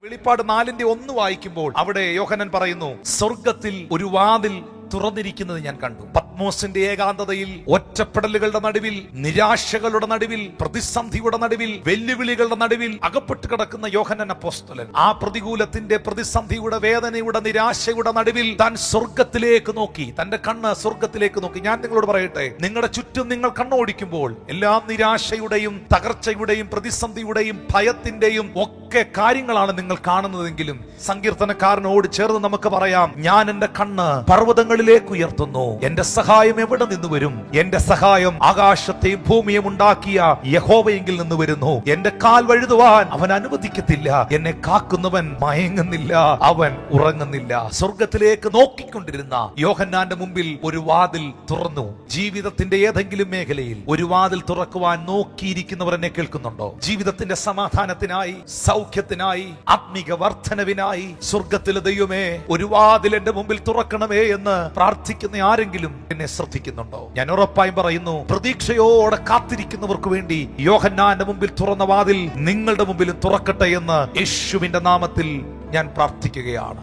വെളിപ്പാട് 4:1 വായിക്കുമ്പോൾ അവിടെ യോഹന്നാൻ പറയുന്നു, സ്വർഗത്തിൽ ഒരു വാതിൽ തുറന്നിരിക്കുന്നത് ഞാൻ കണ്ടു. പത്മോസിന്റെ ഏകാന്തതയിൽ, ഒറ്റപ്പെടലുകളുടെ നടുവിൽ, നിരാശകളുടെ നടുവിൽ, പ്രതിസന്ധിയുടെ നടുവിൽ, വെല്ലുവിളികളുടെ നടുവിൽ അകപ്പെട്ട് കിടക്കുന്ന യോഹന്നാൻ അപ്പോസ്തലൻ ആ പ്രതികൂലത്തിന്റെ, പ്രതിസന്ധിയുടെ, വേദനയുടെ, നിരാശയുടെ നടുവിൽ താൻ സ്വർഗത്തിലേക്ക് നോക്കി, തന്റെ കണ്ണ് സ്വർഗത്തിലേക്ക് നോക്കി. ഞാൻ നിങ്ങളോട് പറയട്ടെ, നിങ്ങളുടെ ചുറ്റും നിങ്ങൾ കണ്ണോടിക്കുമ്പോൾ എല്ലാം നിരാശയുടെയും തകർച്ചയുടെയും പ്രതിസന്ധിയുടെയും ഭയത്തിന്റെയും ഒക്കെ കാര്യങ്ങളാണ് നിങ്ങൾ കാണുന്നതെങ്കിലും സങ്കീർത്തനക്കാരനോട് ചേർന്ന് നമുക്ക് പറയാം, ഞാൻ എന്റെ കണ്ണ് പർവ്വതങ്ങളിലേക്ക് ഉയർത്തുന്നു. എന്റെ സഹായം എവിടെ നിന്ന് വരും? എന്റെ സഹായം ആകാശത്തെയും ഭൂമിയും ഉണ്ടാക്കിയ യഹോവയെങ്കിൽ നിന്ന് വരുന്നു. എന്റെ കാൽ വഴുതുവാൻ അവൻ അനുവദിക്കത്തില്ല. എന്നെ കാക്കുന്നവൻ മയങ്ങുന്നില്ല, അവൻ ഉറങ്ങുന്നില്ല. സ്വർഗത്തിലേക്ക് നോക്കിക്കൊണ്ടിരുന്ന യോഹന്നാന്റെ മുമ്പിൽ ഒരു വാതിൽ തുറന്നു. ജീവിതത്തിന്റെ ഏതെങ്കിലും മേഖലയിൽ ഒരു വാതിൽ തുറക്കുവാൻ നോക്കിയിരിക്കുന്നവർ എന്നെ കേൾക്കുന്നുണ്ടോ? ജീവിതത്തിന്റെ സമാധാനത്തിനായി, സൗഖ്യത്തിനായി, ആത്മീക വർധനവിനായി സ്വർഗത്തിലെ ദൈവമേ ഒരു വാതിൽ എന്റെ മുമ്പിൽ തുറക്കണമേ എന്ന് പ്രാർത്ഥിക്കുന്ന ആരെങ്കിലും എന്നെ ശ്രദ്ധിക്കുന്നുണ്ടോ? ഞാൻ ഉറപ്പായും പറയുന്നു, പ്രതീക്ഷയോടെ കാത്തിരിക്കുന്നവർക്ക് വേണ്ടി യോഹന്നാന്റെ മുമ്പിൽ തുറന്ന വാതിൽ നിങ്ങളുടെ മുമ്പിലും തുറക്കട്ടെ എന്ന് യേശുവിന്റെ നാമത്തിൽ ഞാൻ പ്രാർത്ഥിക്കുകയാണ്.